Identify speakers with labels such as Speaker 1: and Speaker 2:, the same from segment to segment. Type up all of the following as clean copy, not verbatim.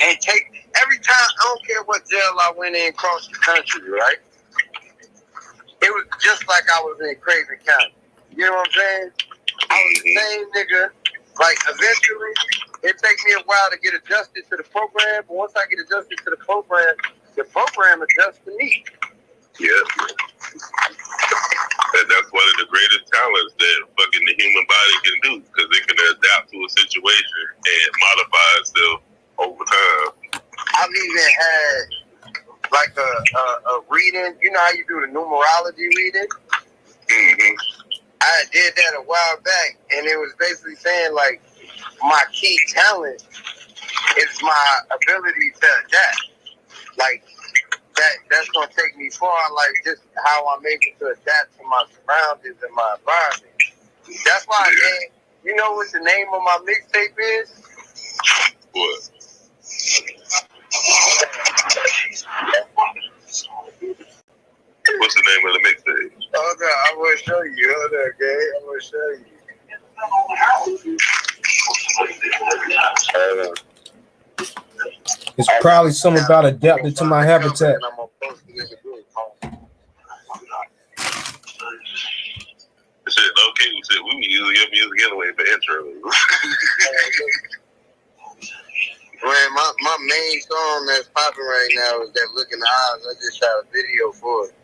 Speaker 1: and take every time. I don't care what jail I went in across the country, right? It was just like I was in Craven County. You know what I'm saying? I was the same nigga. Like, eventually, it takes me a while to get adjusted to the program, but once I get adjusted to the program adjusts to me.
Speaker 2: Yeah. And that's one of the greatest talents that fucking the human body can do, because it can adapt to a situation and modify itself over time.
Speaker 1: I've even had like a reading. You know how you do the numerology reading?
Speaker 2: Mm-hmm.
Speaker 1: I did that a while back, and it was basically saying like my key talent is my ability to adapt. Like that's gonna take me far. Like just how I'm able to adapt to my surroundings and my environment. That's why, man. You know what the name of my mixtape is?
Speaker 2: What? What's the name of the mixtape?
Speaker 1: Oh, no, I will show you. Hold on, okay? I will show you.
Speaker 3: It's probably something about adapting to my habitat.
Speaker 2: It said, okay, we said we be using your music anyway for intro.
Speaker 1: Man, my main song that's popping right now is that Look in the Eyes. I just shot a video for it.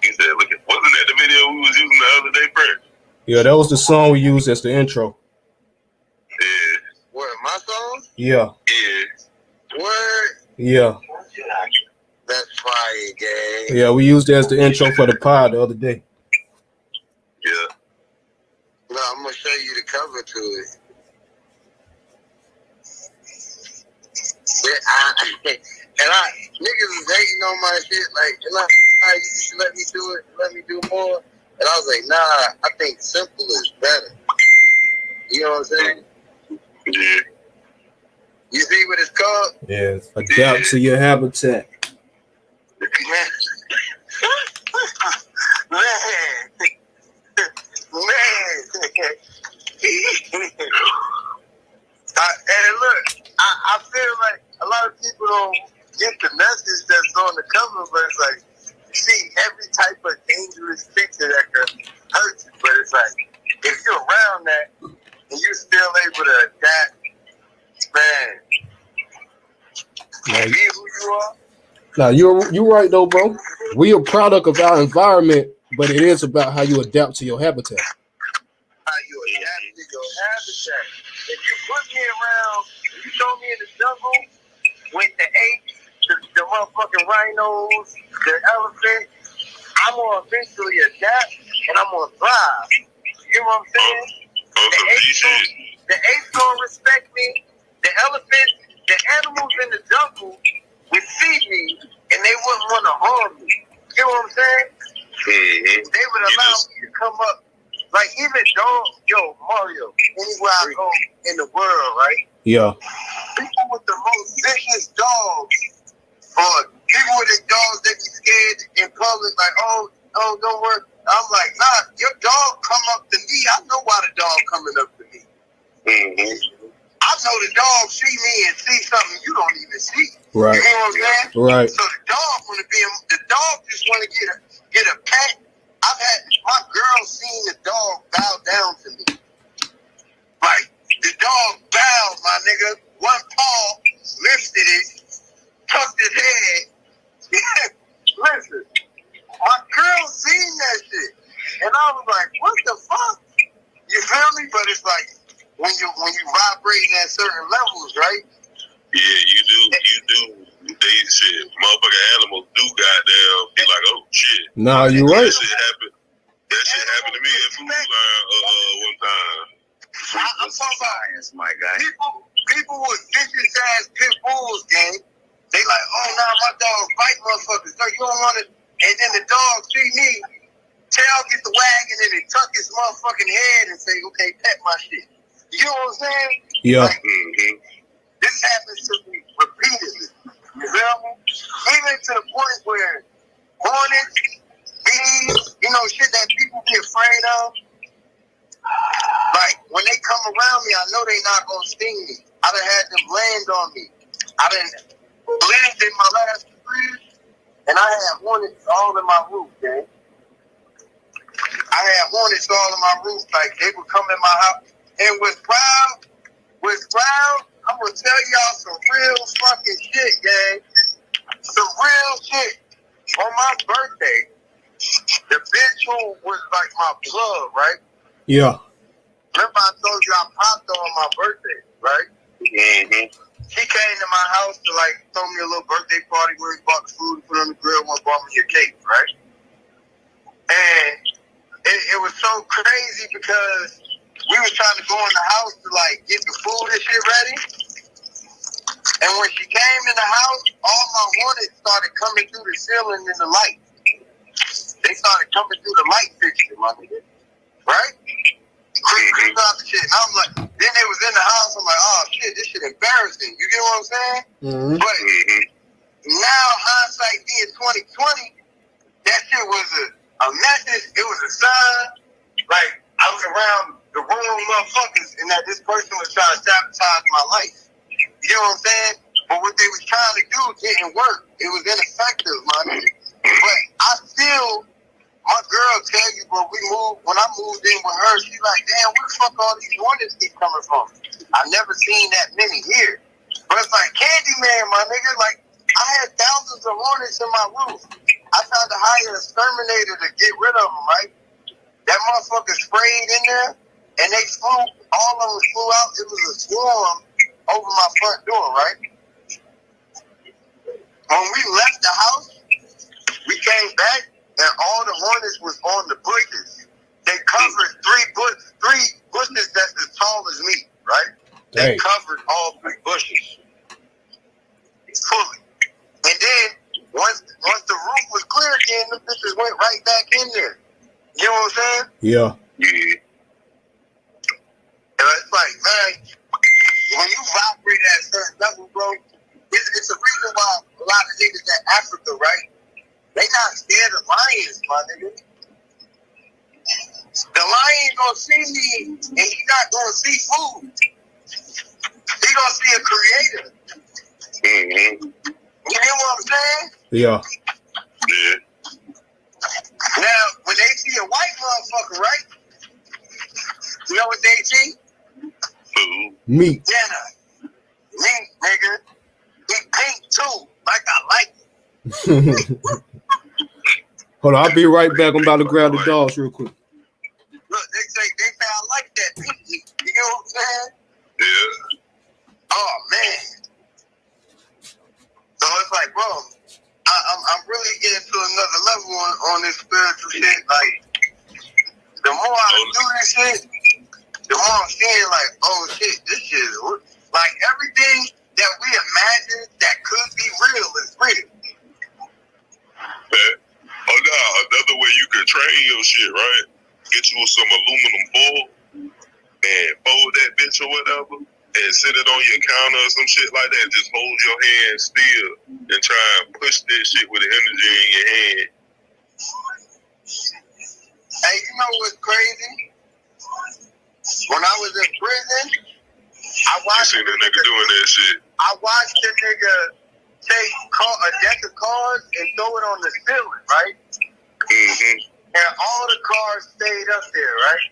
Speaker 2: He said, look at, wasn't that the video we was using the other day first?
Speaker 3: Yeah, that was the song we used as the intro.
Speaker 2: Yeah.
Speaker 1: What, my song?
Speaker 3: Yeah.
Speaker 2: Yeah.
Speaker 1: Word?
Speaker 3: Yeah.
Speaker 1: That's fire, gang.
Speaker 3: Yeah, we used it as the intro for the pod the other day.
Speaker 2: Yeah.
Speaker 1: No, I'm going to show you the cover to it. Yeah, niggas is hating on my shit, like, you should let me do it, let me do more. And I was like, nah, I think simple is better. You know what I'm saying?
Speaker 2: Yeah.
Speaker 1: You see what it's called?
Speaker 3: Yeah, adapt to your habitat.
Speaker 1: Man. And look, I feel like a lot of people don't get the message that's on the cover, but it's like, you see every type of dangerous picture that could hurt you, but it's like, if you're around that and you're still able to adapt, man,
Speaker 3: Yeah.
Speaker 1: be who you are.
Speaker 3: Now you're right though, bro. We are product of our environment, but it is about how you adapt to your habitat.
Speaker 1: How you adapt to your habitat. If you put me around, if you throw me in the jungle with the apes, the motherfucking rhinos, the elephants, I'm gonna eventually adapt and I'm gonna thrive. You know what I'm saying? The apes gonna respect me. The elephants, the animals in the jungle would see me and they wouldn't want to harm me. You know what I'm saying?
Speaker 2: Mm-hmm.
Speaker 1: They would allow me to come up. Like even dogs, Mario, anywhere I go in the world, right?
Speaker 3: Yeah.
Speaker 1: People with the most vicious dogs, or people with their dogs that be scared in public, like, oh, don't worry. I'm like, nah, your dog come up to me. I know why the dog coming up to me.
Speaker 2: Mm-hmm.
Speaker 1: I know the dog see me and see something you don't even see.
Speaker 3: Right.
Speaker 1: You know what I'm saying?
Speaker 3: Right.
Speaker 1: So the dog just want to get a pet. I've had my girl seen the dog bow down to me. Like the dog bowed, my nigga. One paw lifted it, tucked his head. Listen, my girl seen that shit, and I was like, "What the fuck?" You feel me? But it's like when you vibrating at certain levels, right?
Speaker 2: Yeah, you do. They shit. Motherfucking animals do goddamn be like, oh shit.
Speaker 3: Nah, you're right.
Speaker 2: That shit happened to me at Food Line one time.
Speaker 1: I'm talking about my guy. People with vicious ass pit bulls, gang. They like, oh nah, my dog bite motherfuckers. So you don't want to. And then the dog see me, tail get the wagon, and it tuck his motherfucking head and say, okay, pet my shit. You know what I'm saying?
Speaker 3: Yeah.
Speaker 1: Like, this happens to me repeatedly. You feel me? Even to the point where hornets, bees, you know, shit that people be afraid of. Like when they come around me, I know they not gonna sting me. I done had them land on me. I done lived in my last career, and I had hornets all in my roof, man. I had hornets all in my roof, like they would come in my house. And with Brown, I'm gonna tell y'all some real fucking shit, gang. Some real shit. On my birthday, the bitch who was like my plug, right?
Speaker 3: Yeah.
Speaker 1: Remember I told you I popped her on my birthday, right?
Speaker 2: Mm-hmm.
Speaker 1: She came to my house to like throw me a little birthday party where we bought the food and put on the grill and bought me a cake, right? And it was so crazy because we was trying to go in the house to like get the food and shit ready. And when she came in the house, all my hornets started coming through the ceiling and the light. They started coming through the light fixture, my nigga. Right? Creep out the shit. And I'm like, then they was in the house. I'm like, oh shit, this shit embarrassing. You get what I'm saying?
Speaker 3: Mm-hmm.
Speaker 1: But now hindsight being 2020, that shit was a message. It was a sign. Like I was around the wrong motherfuckers, and that this person was trying to sabotage my life. You know what I'm saying? But what they was trying to do didn't work. It was ineffective, my nigga. But I still, my girl tell you, but when I moved in with her, she like, damn, where the fuck all these hornets keep coming from? I never seen that many here. But it's like Candyman, my nigga. Like, I had thousands of hornets in my roof. I tried to hire an exterminator to get rid of them, right? That motherfucker sprayed in there, and they flew, all of them flew out. It was a swarm over my front door, right? When we left the house, we came back, and all the hornets was on the bushes. They covered three bushes that's as tall as me, right? They covered all 3 bushes fully. And then once the roof was clear again, the bitches went right back in there. You know what I'm saying?
Speaker 3: Yeah.
Speaker 2: Yeah.
Speaker 1: And it's like, man, when you vibrate at a certain level, bro, it's a reason why a lot of niggas in Africa, right? They not scared of lions, my nigga. The lion gonna see me, and he not gonna see food. He gonna see a creator.
Speaker 2: Mm-hmm.
Speaker 1: You hear what I'm saying?
Speaker 3: Yeah.
Speaker 2: Yeah.
Speaker 1: Now, when they see a white motherfucker, right? You know what they see?
Speaker 2: Food.
Speaker 3: Meat.
Speaker 1: Dinner. Meat, nigga. He pink too, like I like it.
Speaker 3: Hold on, I'll be right back. I'm about to grab the dogs real quick.
Speaker 1: Look, they say I like that pink meat. You know what I'm saying?
Speaker 2: Yeah.
Speaker 1: Oh man. So it's like, bro, I'm really getting to another level on this spiritual shit. Like, the more I do this shit, the more I'm seeing like, oh shit, this shit is like everything that we imagine that could be real is real.
Speaker 2: Man. Oh, nah, another way you can train your shit, right? Get you some aluminum foil and fold that bitch or whatever and sit it on your counter or some shit like that. Just hold your hand still and try and push that shit with the energy in your hand.
Speaker 1: Hey, you know what's crazy? When I was in prison, I watched
Speaker 2: You seen that nigga doing that shit.
Speaker 1: I watched the nigga take a deck of cards and throw it on the ceiling, right?
Speaker 2: Mm-hmm.
Speaker 1: And all the cards stayed up there, right?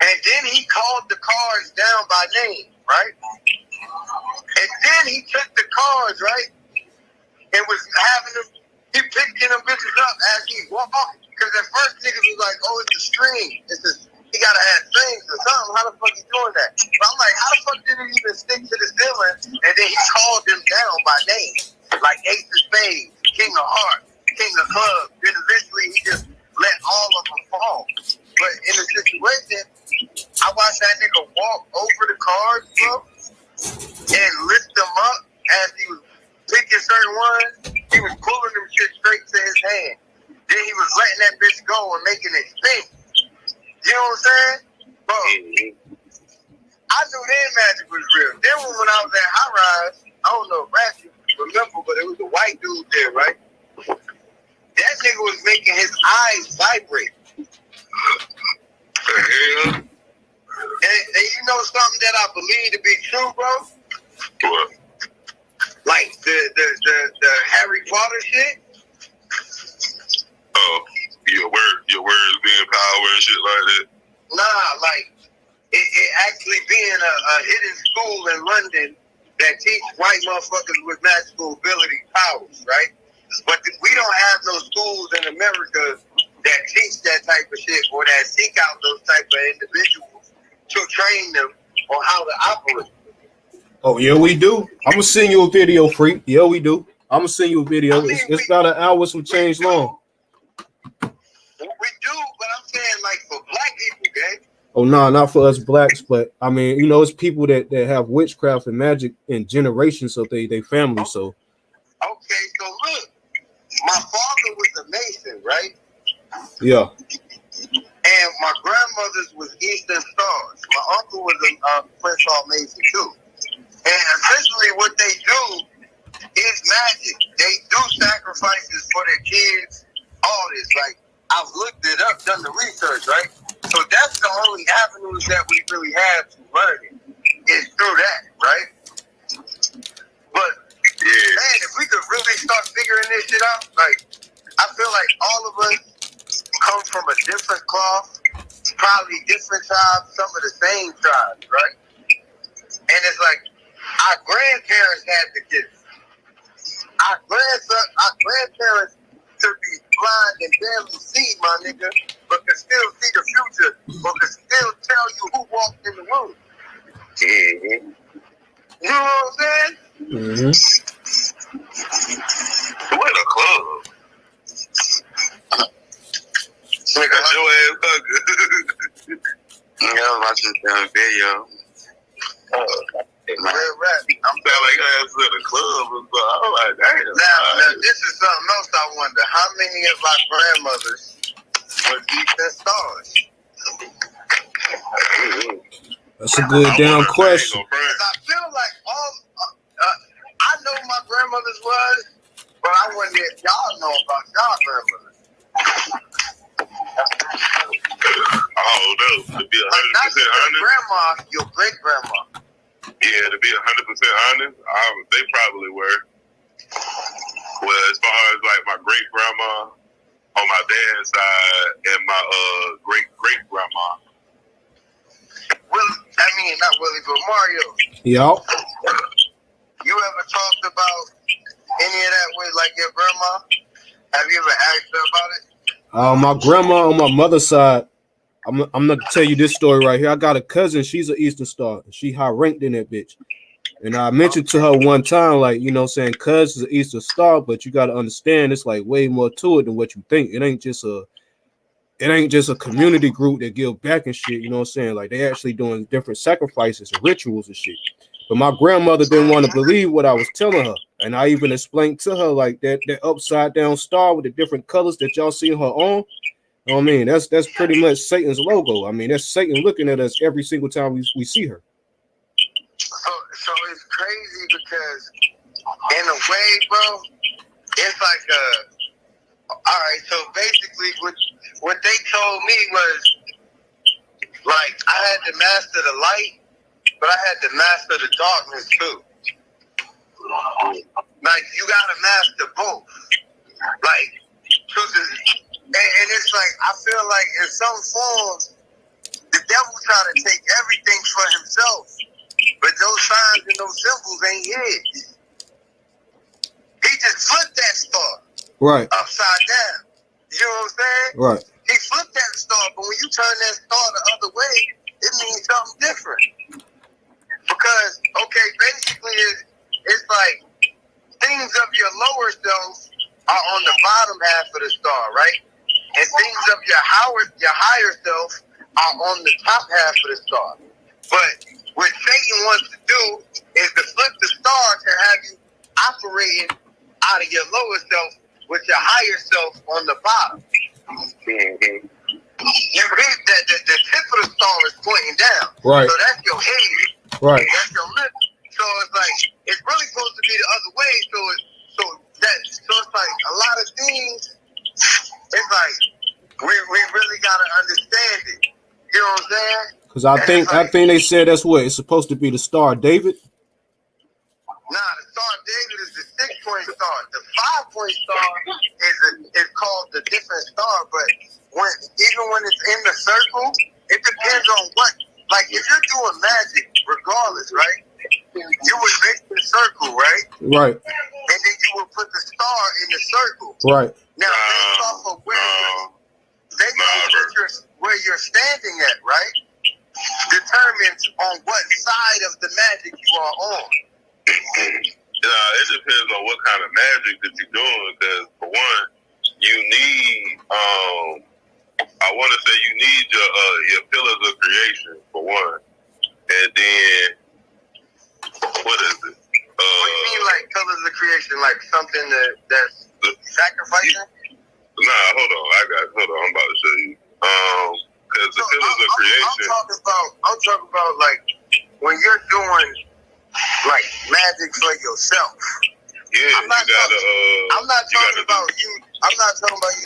Speaker 1: And then he called the cards down by name, right? And then he took the cards, right? And was having them, he picking them bitches up as he walked. Because at first niggas was like, oh, it's a string. He gotta have strings or something. How the fuck he doing that? But I'm like, how the fuck did it even stick to the ceiling? And then he called them down by name. Like Ace of Spades, King of Hearts, King of Clubs. Then eventually he just let all of them fall. But in the situation, I watched that nigga walk over the cards, bro, and lift them up as he was picking certain ones. He was pulling them shit straight to his hand. Then he was letting that bitch go and making it spin. You know what I'm saying? Bro, I knew their magic was real. Then when I was at High Rise, I don't know if Ratchet remember, but it was a white dude there, right? That nigga was making his eyes vibrate.
Speaker 2: The hell?
Speaker 1: you know something that I believe to be true, bro?
Speaker 2: What?
Speaker 1: Like the Harry Potter shit.
Speaker 2: Oh, your words being power and shit like that.
Speaker 1: Nah, like it actually being a hidden school in London that teach white motherfuckers with magical ability powers, right? But we don't have no schools in America that teach that type of shit or that seek out those type of individuals to train them on how to operate.
Speaker 3: Oh yeah, we do. I'm gonna send you a video, freak. Yeah, we do. I'm gonna send you a video.
Speaker 1: I mean,
Speaker 3: It's about an hour some change long.
Speaker 1: We do, but I'm saying like for black people, okay?
Speaker 3: Oh no, not for us blacks, but I mean, you know, it's people that have witchcraft and magic in generations of they family. So
Speaker 1: Okay, so look, my father was a Mason, right?
Speaker 3: yeah.
Speaker 1: And my grandmother's was Eastern Stars. My uncle was a Prince Hall Mason too. And essentially what they do is magic. They do sacrifices for their kids, all this. Like, I've looked it up, done the research, right? So that's the only avenues that we really have to learn it, is through that, right? But, man, if we could really start figuring this shit out, like, I feel like all of us come from a different cloth, probably different tribes, some of the same tribes, right? And it's like, our grandparents had the gifts. Our grandparents could be blind and barely see, my nigga, but could still see the future, or could still tell you who walked in the room.
Speaker 2: Mm-hmm.
Speaker 1: You know what I'm saying?
Speaker 3: Mm-hmm.
Speaker 2: What a club. Got your ass hungry.
Speaker 1: Yeah, I'm watching the video.
Speaker 2: I'm sound like I ass in the club and so I'm like, damn.
Speaker 1: Now, this is something else I wonder. How many of our grandmothers were Eastern Stars?
Speaker 3: That's a good damn question.
Speaker 1: I feel like I know my grandmother's was, but I wonder if y'all know about y'all grandmothers.
Speaker 2: Oh no, to be 100%
Speaker 1: Not just your
Speaker 2: honest.
Speaker 1: grandma, your great grandma.
Speaker 2: Yeah, to be 100% honest, they probably were. Well, as far as like my great grandma on my dad's side and my great grandma.
Speaker 1: Not Willie, but Mario.
Speaker 3: Yup.
Speaker 1: You ever talked about any of that with like your grandma? Have you ever asked her about it?
Speaker 3: My grandma on my mother's side, I'm gonna tell you this story right here. I got a cousin, she's an Eastern Star. She high ranked in that bitch. And I mentioned to her one time, like, you know, saying cuz is an Eastern Star, but you gotta understand it's like way more to it than what you think. It ain't just a community group that give back and shit, you know what I'm saying? Like they actually doing different sacrifices and rituals and shit. But my grandmother didn't want to believe what I was telling her. And I even explained to her like that upside down star with the different colors that y'all see her on. You know what I mean? That's pretty much Satan's logo. I mean, that's Satan looking at us every single time we see her.
Speaker 1: So it's crazy because in a way, bro, it's like all right, so basically what they told me was like I had to master the light, but I had to master the darkness too. Like you gotta master both. Like and it's like I feel like in some forms the devil trying to take everything for himself, but those signs and those symbols ain't his. He just flipped that star
Speaker 3: Right.
Speaker 1: upside down. You know what I'm saying?
Speaker 3: Right.
Speaker 1: He flipped that star, but when you turn that star the other way, it means something different. Because, okay, basically it's like things of your lower self are on the bottom half of the star, right? And things of your higher self are on the top half of the star. But what Satan wants to do is to flip the star to have you operating out of your lower self with your higher self on the bottom.
Speaker 2: Mm-hmm.
Speaker 1: You read that the tip of the star is pointing down.
Speaker 3: Right.
Speaker 1: So that's your head.
Speaker 3: Right.
Speaker 1: That's your lip. So it's like it's really supposed to be the other way. So it's like a lot of things. It's like we really gotta understand it. You know what I'm saying?
Speaker 3: Because I
Speaker 1: And
Speaker 3: think
Speaker 1: it's like,
Speaker 3: they said that's what it's supposed to be the Star of David.
Speaker 1: nah, the Star of David is the 6-point star. The 5-point star is called the different star, but even when it's in the circle, it depends on what. Like if you're doing magic, regardless, right? You would make the circle, right?
Speaker 3: Right.
Speaker 1: And then you would put the star in the circle.
Speaker 3: Right.
Speaker 1: Now, based off of where you're standing at, right, determines on what side of the magic you are on.
Speaker 2: It depends on what kind of magic that you're doing. Because for one, you need I want to say you need your pillars of creation for one, and then what is it?
Speaker 1: What do you mean, like pillars of creation, like something that's sacrificing?
Speaker 2: Nah, hold on, I'm about to show you. Because the pillars of creation.
Speaker 1: I'm talking about like when you're doing like magic for yourself.
Speaker 2: Yeah,
Speaker 1: I'm not talking about you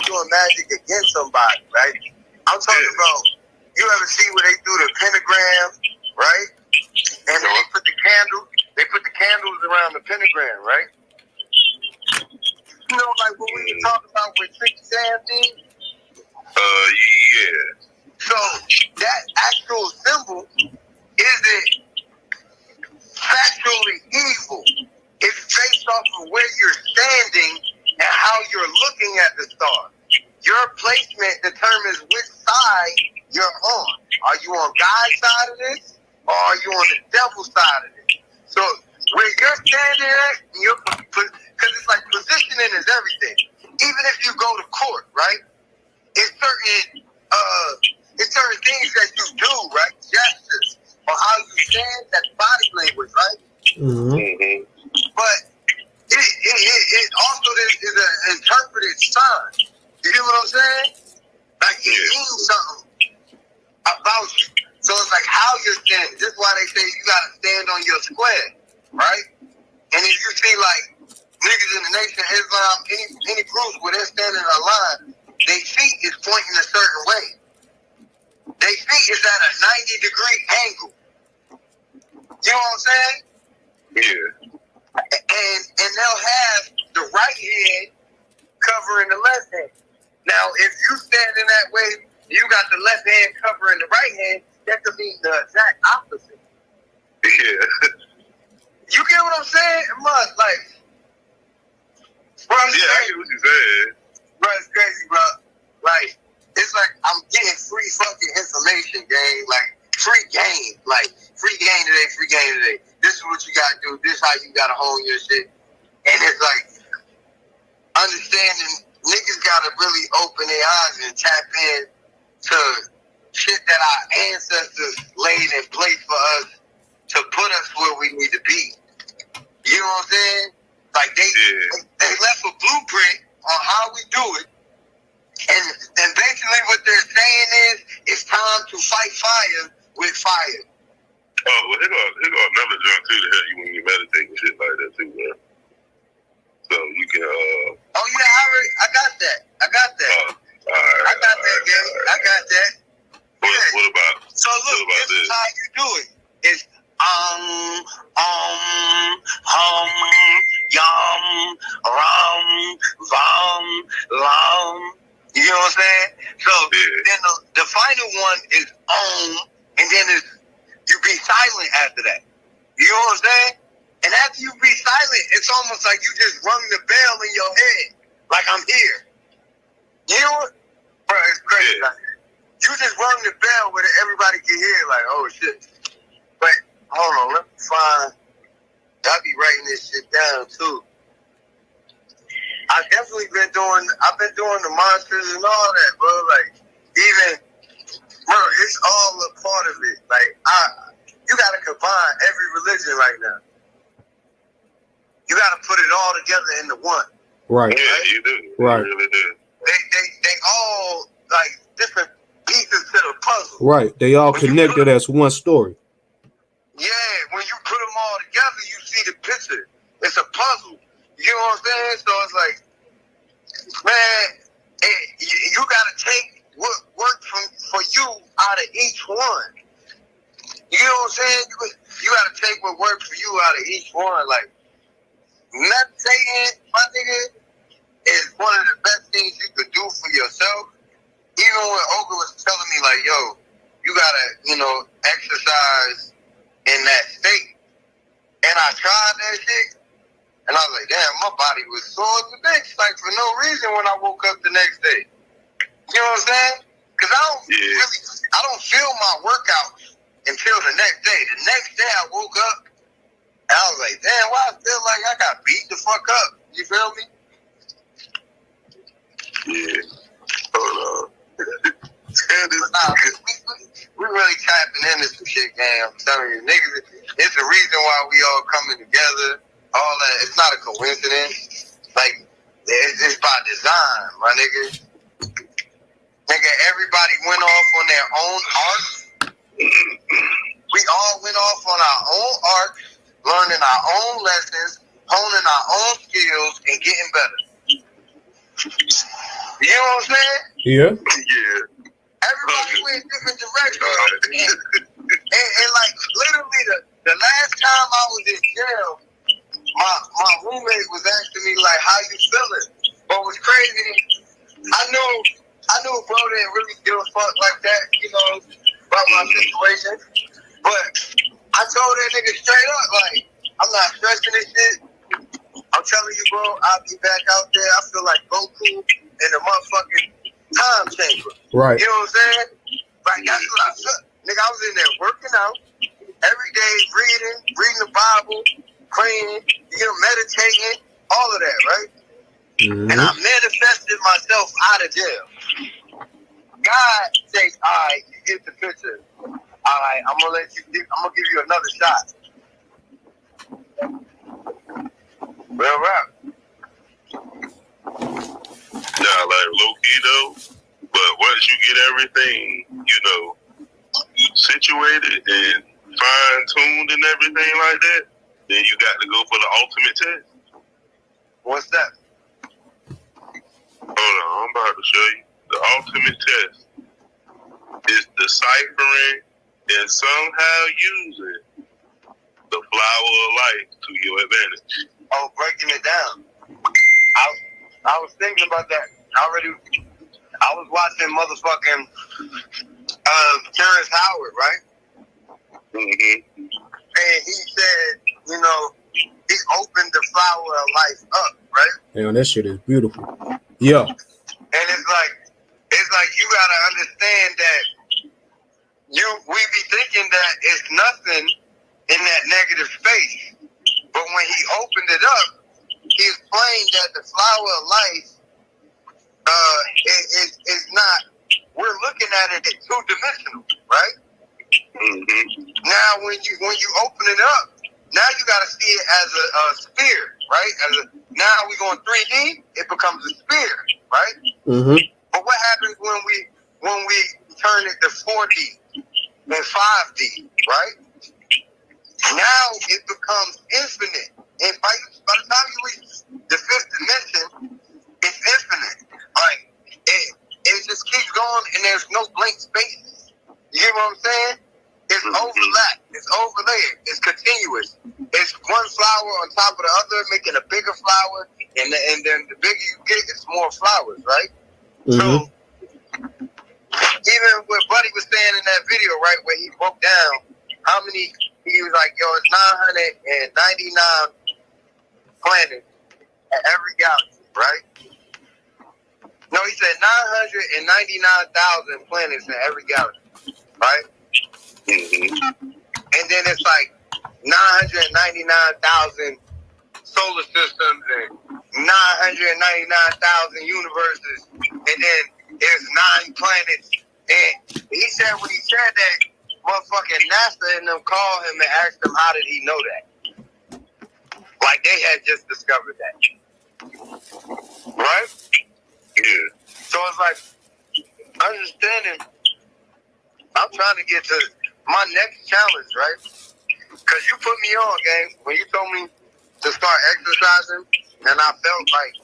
Speaker 1: doing magic against somebody, right? I'm talking about, you ever see where they do the pentagram, right? And then they put the candles around the pentagram, right? You know, like what we were talking about with Tricky Sam D?
Speaker 2: Yeah.
Speaker 1: So that actual symbol isn't factually evil. It's based off of where you're standing and how you're looking at the star. Your placement determines which side you're on. Are you on God's side of this, or are you on the devil's side of this? So where you're standing at, because it's like positioning is everything. Even if you go to court, right? It's certain things that you do, right? Gestures, or how you stand, that's body language, right?
Speaker 3: Mm-hmm.
Speaker 1: But it also is an interpreted sign. You hear what I'm saying? Like it means something about you. So it's like how you're standing. This is why they say you gotta stand on your square, right? And if you see like niggas in the Nation of Islam, any groups where they're standing in a line, their feet is pointing a certain way. Their feet is at a 90-degree angle. You know what I'm saying?
Speaker 2: Yeah.
Speaker 1: And they'll have the right hand covering the left hand. Now, if you standing that way, you got the left hand covering the right hand, that could mean the exact opposite.
Speaker 2: Yeah.
Speaker 1: You get what I'm saying? Like, bro,
Speaker 2: I get what you're saying.
Speaker 1: Bro, it's crazy, bro. Like, it's like I'm getting free fucking information, gang. Like, free game. Like, free game today. This is what you gotta do. This is how you gotta hone your shit. And it's like, understanding niggas gotta really open their eyes and tap in to shit that our ancestors laid in place for us to put us where we need to be. You know what I'm saying? Like they left a blueprint on how we do it. And basically what they're saying is it's time to fight fire with fire.
Speaker 2: Oh, well, here go another junk too to help you when you meditate and shit like that too, man. So you can
Speaker 1: Oh yeah, I got that.
Speaker 2: All right,
Speaker 1: I got that, gang. I got that.
Speaker 2: What about?
Speaker 1: So look, this is how you do it. It's yum, rum, vom, lum. You know what I'm saying? So then the final one is and then you be silent after that. You know what I'm saying? And after you be silent, it's almost like you just rung the bell in your head, like I'm here. You know what? Bro, it's crazy.
Speaker 2: Yeah.
Speaker 1: Like, you just rung the bell where everybody can hear, like, oh shit. But hold on, let me find. I'll be writing this shit down too. I've been doing the monsters and all that, bro. Like, bro, it's all a part of it. Like, you gotta combine every religion right now. You gotta put it all together into one.
Speaker 3: Right.
Speaker 2: Yeah,
Speaker 1: right?
Speaker 2: you do.
Speaker 3: Right.
Speaker 2: You really do.
Speaker 1: They all like different pieces to the puzzle.
Speaker 3: Right. They all connected as one story.
Speaker 1: Yeah, when you put them all together, you see the picture. It's a puzzle. You know what I'm saying? So it's like, man, you gotta take what worked for you out of each one. You know what I'm saying? You gotta take what works for you out of each one. Like, meditating, my nigga, is one of the best things you could do for yourself. Even when Olga was telling me, like, yo, you gotta, exercise in that state. And I tried that shit, and I was like, damn, my body was sore as a bitch, like, for no reason when I woke up the next day. You know what I'm saying? Because I don't feel my workout until the next day. The next day I woke up, and I was like, damn, why I feel like I got beat the fuck up? You feel me?
Speaker 2: Yeah. Hold on.
Speaker 1: Nah, we really tapping into some shit, gang. I'm telling you, niggas, it's the reason why we all coming together. All that, it's not a coincidence. Like, it's by design, my nigga. Nigga, everybody went off on their own arc. We all went off on our own arc, learning our own lessons, honing our own skills, and getting better. You know what I'm saying?
Speaker 3: Yeah.
Speaker 2: Yeah.
Speaker 1: Everybody went different directions. And like, literally, the last time I was in jail, my roommate was asking me, like, how you feeling? What was crazy, I knew bro didn't really give a fuck like that, about my situation. But I told that nigga straight up, like, I'm not stressing this shit. I'm telling you, bro, I'll be back out there. I feel like Goku in the motherfucking time chamber.
Speaker 3: Right.
Speaker 1: You know what I'm saying? Like, that's what I felt. Nigga, I was in there working out every day, reading the Bible, praying, meditating, all of that, right?
Speaker 3: Mm-hmm.
Speaker 1: And I manifested myself out of jail. God says, all right, you get the picture. All right, I'm gonna give you another shot. Real rap.
Speaker 2: Nah, like low key though. But once you get everything, situated and fine tuned and everything like that, then you got to go for the ultimate test.
Speaker 1: What's that?
Speaker 2: Hold on, I'm about to show you. The ultimate test is deciphering and somehow using the flower of life to your advantage.
Speaker 1: Oh, breaking it down. I was thinking about that. I was watching motherfucking Terrence Howard, right?
Speaker 2: Mm-hmm.
Speaker 1: And he said, he opened the flower of life up, right?
Speaker 3: Damn, that shit is beautiful. Yeah.
Speaker 1: And it's like you gotta understand that we be thinking that it's nothing in that negative space. But when he opened it up, he explained that the flower of life is not, we're looking at it as two-dimensional, right?
Speaker 2: Mm-hmm.
Speaker 1: Now when you open it up, now you gotta see it as a sphere, right? Now we going 3D, it becomes a sphere, right?
Speaker 3: Mm-hmm.
Speaker 1: But what happens when we turn it to 4D and 5D, right? Now it becomes infinite. And by the time you reach the fifth dimension, it's infinite. Like, it just keeps going and there's no blank spaces. You get what I'm saying? It's overlapped. It's overlaid. It's continuous. It's one flower on top of the other, making a bigger flower. And then the bigger you get, it's more flowers, right?
Speaker 3: Mm-hmm.
Speaker 1: So, even what Buddy was saying in that video, right, where he broke down how many, he was like, yo, it's 999 planets at every galaxy, right? No, he said 999,000 planets in every galaxy, right?
Speaker 2: Mm-hmm.
Speaker 1: And then it's like 999,000 solar systems and 999,000 universes, and then there's 9 planets. And he said when he said that, motherfucking NASA and them called him and asked him how did he know that? Like they had just discovered that. Right?
Speaker 2: Yeah.
Speaker 1: So it's like, understanding, I'm trying to get to my next challenge, right? Because you put me on, gang, when you told me to start exercising, and I felt like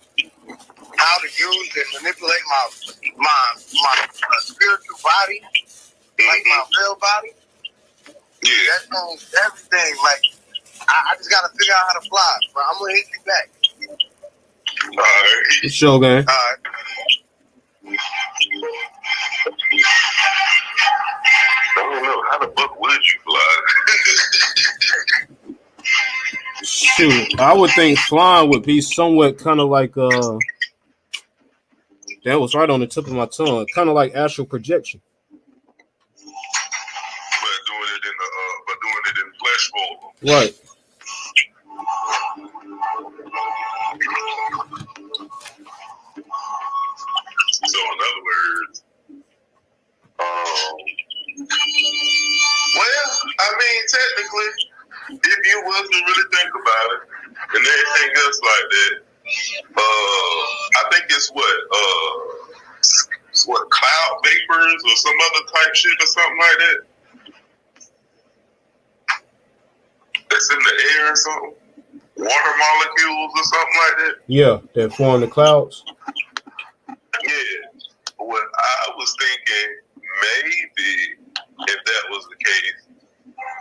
Speaker 1: how to use and manipulate my spiritual body, like my real body.
Speaker 2: Yeah.
Speaker 1: That changed everything. Like, I just gotta figure out how to fly, bro. I'm gonna hit you back.
Speaker 2: All right.
Speaker 3: Show gang.
Speaker 1: All right.
Speaker 2: I don't know how the fuck would you fly?
Speaker 3: Shoot, I would think flying would be somewhat kind of like that was right on the tip of my tongue, kind of like astral projection.
Speaker 2: But doing it in flesh form.
Speaker 3: Right.
Speaker 2: So in other words, well, I mean, technically, if you was to really think about it, and everything else like that, I think it's what cloud vapors or some other type shit or something like that. That's in the air or something. Water molecules or something like that.
Speaker 3: Yeah, that form the clouds.
Speaker 2: Yeah. What I was thinking, maybe if that was the case,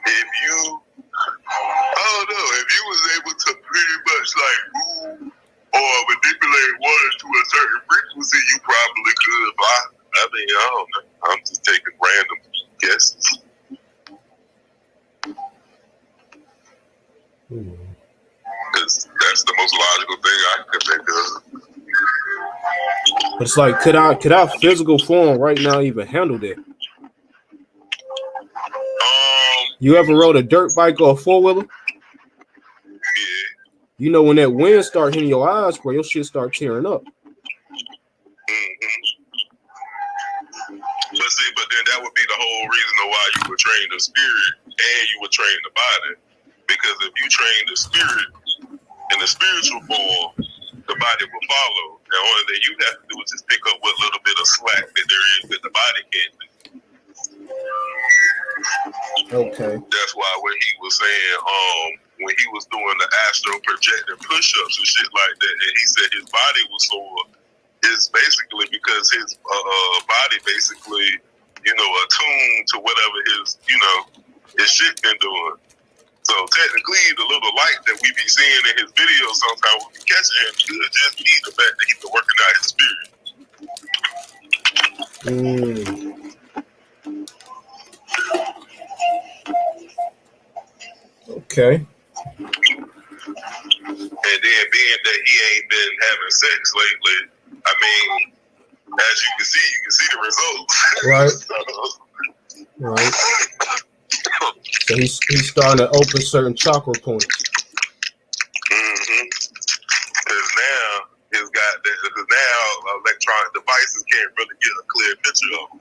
Speaker 2: if you, I don't know, if you was able to pretty much like move or manipulate water to a certain frequency, you probably could fly. I mean, I don't know. I'm just taking random guesses. Because that's the most logical thing I can think of.
Speaker 3: But it's like, could our physical form right now even handle that? You ever rode a dirt bike or a 4-wheeler?
Speaker 2: Yeah.
Speaker 3: You know when that wind start hitting your eyes, bro, your shit start tearing up.
Speaker 2: But then that would be the whole reason of why you would train the spirit and you would train the body. Because if you train the spirit in the spiritual form, the body will follow. The only thing you have to do is just pick up what little bit of slack that there is that the body can't do.
Speaker 3: Okay.
Speaker 2: That's why when he was saying, when he was doing the astral projecting push-ups and shit like that, and he said his body was sore, it's basically because his body basically, attuned to whatever his shit been doing. So technically, the little light that we be seeing in his videos sometimes we be catching him could just be the fact that he's been working out his spirit.
Speaker 3: Okay.
Speaker 2: And then being that he ain't been having sex lately, I mean, as you can see the results.
Speaker 3: Right. Right. So he's starting to open certain chakra points.
Speaker 2: Because now electronic devices can't really get a clear picture of him.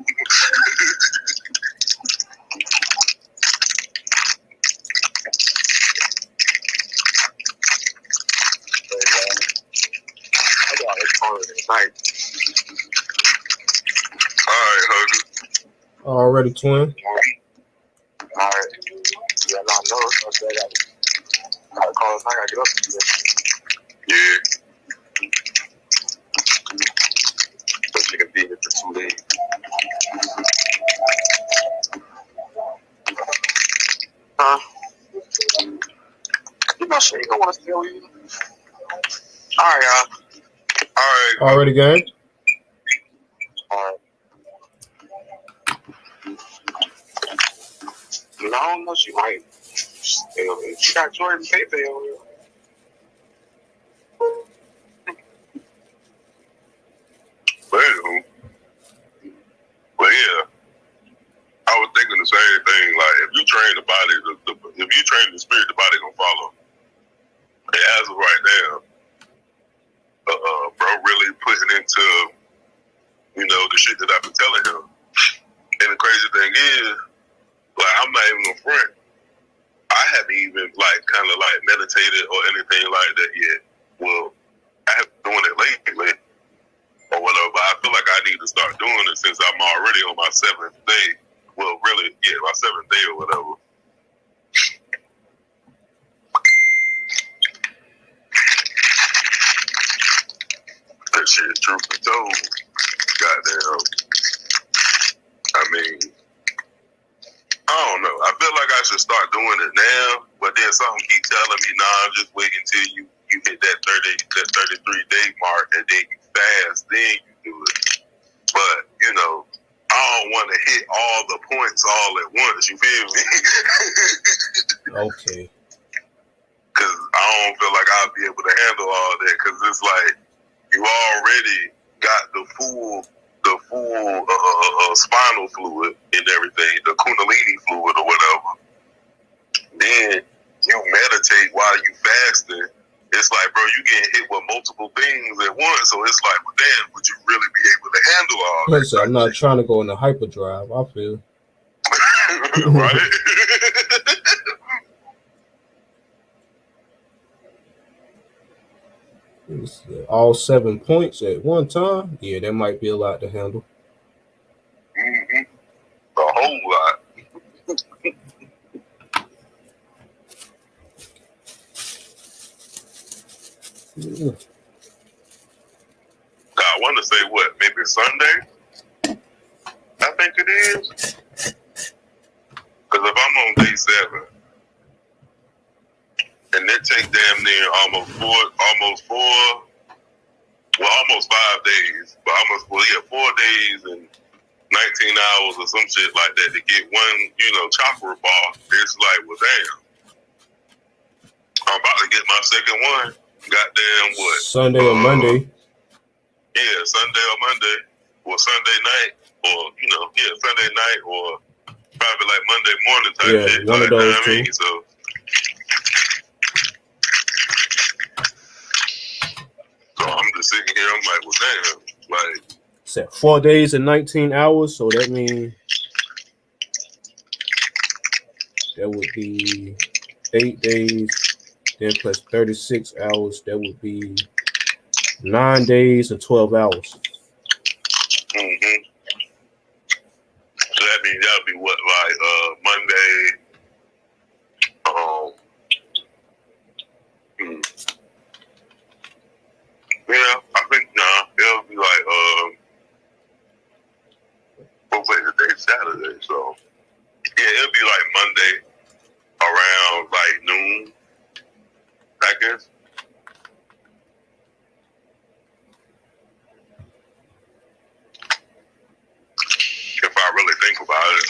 Speaker 2: Alright, Hugger.
Speaker 3: Already, twin.
Speaker 1: Alright. Yeah, I know. So I said I gotta call him. I gotta get up.
Speaker 2: Yeah.
Speaker 1: So she can be here for 2 days. Huh? You know she ain't gonna want to stay with you. Alright, y'all.
Speaker 2: Alright.
Speaker 3: Already, gang.
Speaker 1: Alright. No, I don't know. She might stay over here. She got Jordan Pepe over here.
Speaker 2: Well, yeah. I was thinking the same thing. Like, if you train the body, if you train the spirit, the body gonna follow. And as of right now, bro, really putting into, the shit that I've been telling him. And the crazy thing is, like, I'm not even gonna front. I haven't even meditated or anything like that yet. Well, I have been doing it lately or whatever, but I feel like I need to start doing it since I'm already on my 7th day. Well, really, yeah, my 7th day or whatever. That shit, truth be told, goddamn. I mean, I I don't know. I feel like I should start doing it now, but then something keep telling me, nah, just wait until you hit that 33-day mark, and then you fast, then you do it. But I don't want to hit all the points all at once. You feel me?
Speaker 3: Okay.
Speaker 2: Because I don't feel like I'll be able to handle all that. Because it's like you already got the full spinal fluid and everything, the Kundalini fluid or whatever. Then you meditate while you fasting. It's like, bro, you getting hit with multiple things at once. So it's like, well, damn, would you really be able to handle all that?
Speaker 3: Listen, I'm not trying to go into hyperdrive. I feel.
Speaker 2: Right?
Speaker 3: All 7 points at one time. Yeah, that might be a lot to handle.
Speaker 2: Mm-hmm. A whole lot.
Speaker 3: Yeah.
Speaker 2: I want to say what? Maybe Sunday? I think it is. Because if I'm on day 7, and it take damn near almost 5 days, but 4 days and 19 hours or some shit like that to get one, chakra bar. It's like, well, damn. I'm about to get my second one. Goddamn what?
Speaker 3: Sunday or Monday.
Speaker 2: Yeah, Sunday or Monday. Or Sunday night. Or, Sunday night or probably like Monday morning type shit.
Speaker 3: One of those two.
Speaker 2: So I'm just sitting here, I'm like, well, damn. Like,
Speaker 3: said 4 days and 19 hours, so that means that would be 8 days, then plus 36 hours, that would be 9 days and 12 hours.
Speaker 2: mm-hmm. So that means that would be what, like Monday, yeah, I think, it'll be like, today's Saturday, so yeah, it'll be like Monday around like noon, I guess. If I really think about it.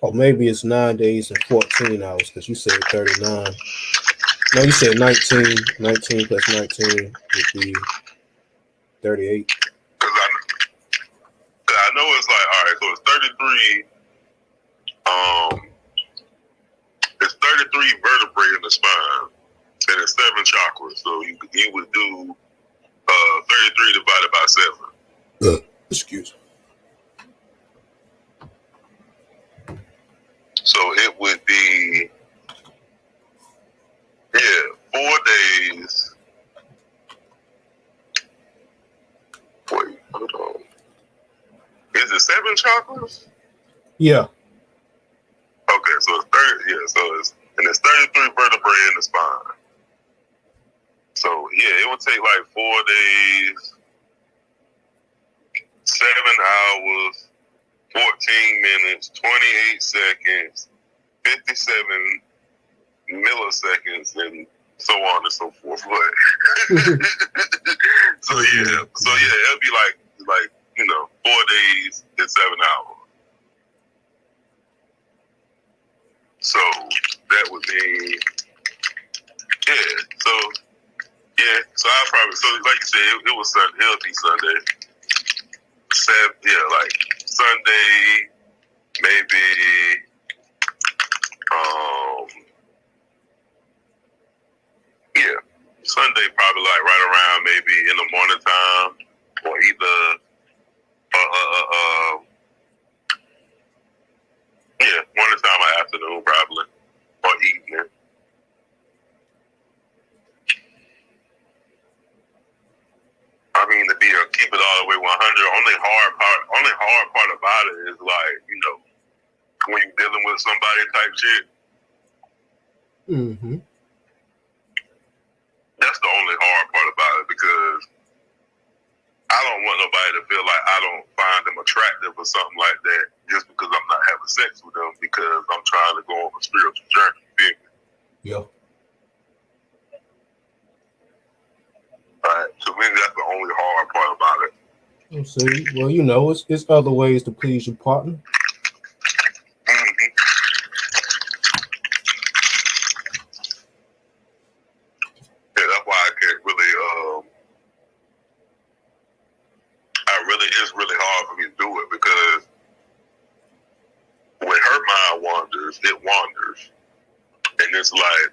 Speaker 3: Or maybe it's 9 days and 14 hours, because you said 39. No, you said 19. 19 plus 19 would be 38.
Speaker 2: Because I know it's like, all right, so it's 33. It's 33 vertebrae in the spine, and it's 7 chakras. So you would do 33 divided by 7.
Speaker 3: Excuse me.
Speaker 2: So it would be 4 days. Wait, hold on. Is it 7 chakras?
Speaker 3: Yeah.
Speaker 2: Okay, so it's 30. Yeah, it's 33 vertebrae in the spine. So it would take like 4 days, 7 hours, 14 minutes, 28 seconds, 57 milliseconds, and so on and so forth. But so it'll be like 4 days and 7 hours. So that would be So I probably like you said, it was Sunday. It'll be Sunday. Like Sunday, maybe. Sunday probably like right around maybe in the morning time, or either morning time or afternoon probably, or evening. I mean, to keep it all the way 100. Only hard part about it is like, when you're dealing with somebody type shit.
Speaker 3: Mm-hmm.
Speaker 2: That's the only hard part about it, because I don't want nobody to feel like I don't find them attractive or something like that just because I'm not having sex with them because I'm trying to go on a spiritual journey. You feel me?
Speaker 3: Yeah.
Speaker 2: To me, that's the only hard part about it.
Speaker 3: See, well, you know, it's other ways to please your partner.
Speaker 2: Mm-hmm. Yeah, that's why I can't really. It's really hard for me to do it because when her mind wanders, it wanders, and it's like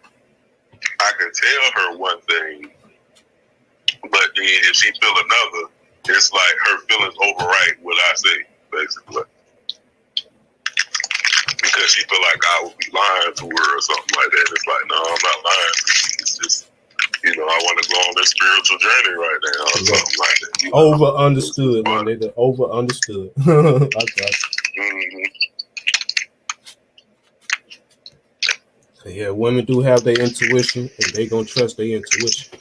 Speaker 2: I can tell her one thing, but then if she feel another, it's like her feelings overwrite what I say, basically. Because she feel like I would be lying to her or something like that. It's like, no, I'm not lying. It's just, I want to go on this spiritual journey right now or something like that.
Speaker 3: Over understood, my nigga. Over understood. I got you.
Speaker 2: Mm-hmm.
Speaker 3: Yeah, women do have their intuition, and they gonna trust their intuition.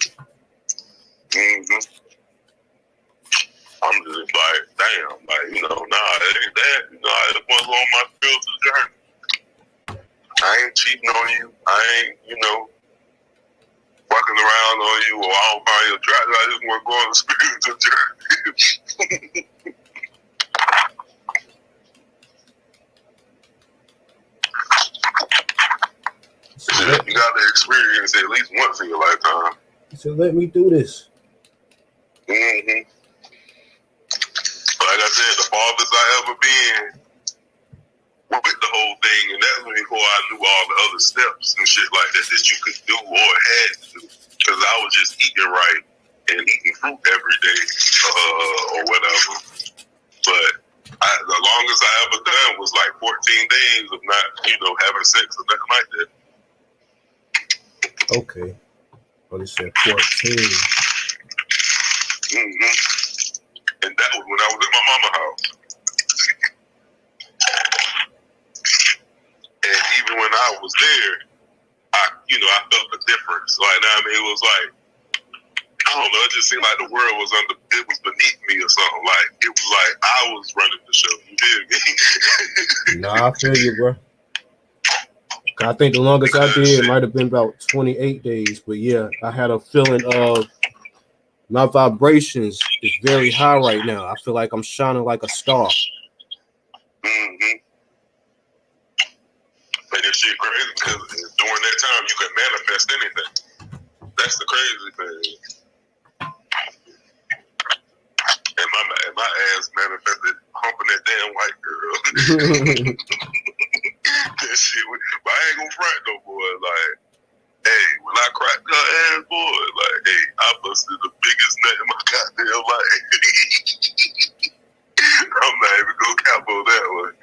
Speaker 2: Mm-hmm. I'm just like, damn, nah, it ain't that. I just want to go on my spiritual journey. I ain't cheating on you. I ain't, fucking around on you, or I don't find you attractive. I just want to go on a spiritual journey. You got to experience it at least once in your lifetime.
Speaker 3: So let me do this.
Speaker 2: Mm-hmm. Like I said, the farthest I ever been with the whole thing, and that's before I knew all the other steps and shit like that you could do or had to do. Because I was just eating right and eating fruit every day or whatever. But the longest I ever done was like 14 days of not, having sex or nothing like that.
Speaker 3: Okay. Well, it said 14.
Speaker 2: Mm-hmm. And that was when I was at my mama's house. And even when I was there, I felt the difference. Like, it was like, I don't know, it just seemed like the world was beneath me or something. Like, it was like I was running the show. You feel me?
Speaker 3: Nah, I feel you, bro. I think the longest I did might have been about 28 days. But yeah, I had a feeling of my vibrations is very high right now. I feel like I'm shining like a star.
Speaker 2: Mm-hmm. And this shit crazy because during that time you can manifest anything. That's the crazy thing. And my ass manifested humping that damn white girl. That shit, but I ain't gonna front no boy. Like, hey, when I cracked her ass, boy, like, hey, I busted the biggest nut in my goddamn life. I'm not even gonna cap on that one.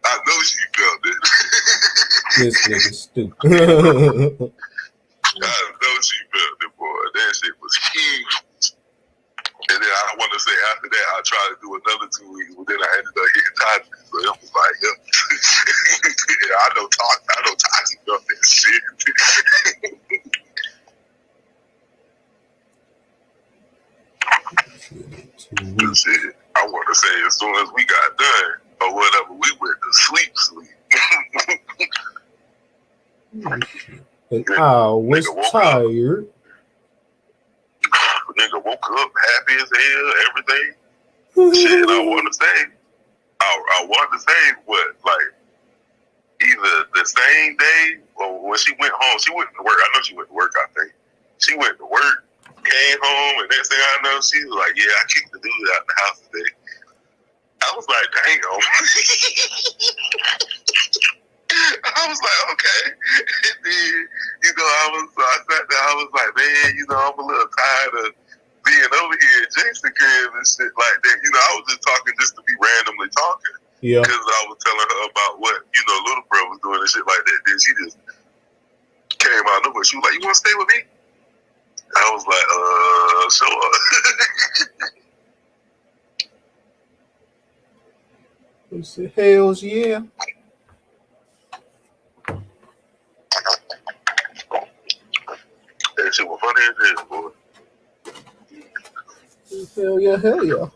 Speaker 2: I know she felt it.
Speaker 3: This nigga stupid.
Speaker 2: I know she felt it, boy. That shit was huge. And then I want to say after that, I tried to do another 2 weeks, but then I ended up getting toxic. So it was like, yeah, I know toxic about that shit. Shit. I want to say as soon as we got done or whatever, we went to sleep.
Speaker 3: And I was tired.
Speaker 2: Nigga woke up happy as hell, everything. Shit, I want to say what, like, either the same day or when she went home. She went to work. I know she went to work, I think. She went to work, came home, and next thing I know, she was like, yeah, I kicked the dude out the house today. I was like, damn. I was like, okay. And then, I sat there, I was like, man, I'm a little tired of being over here at Jason crib and shit like that. I was just talking just to be randomly talking.
Speaker 3: Yeah.
Speaker 2: Because I was telling her about what, little bro was doing and shit like that. Then she just came out of nowhere. She was like, you want to stay with me? I was like, sure.
Speaker 3: He said, hells yeah.
Speaker 2: That shit was funny as hell, boy.
Speaker 3: Hell yeah, hell yeah.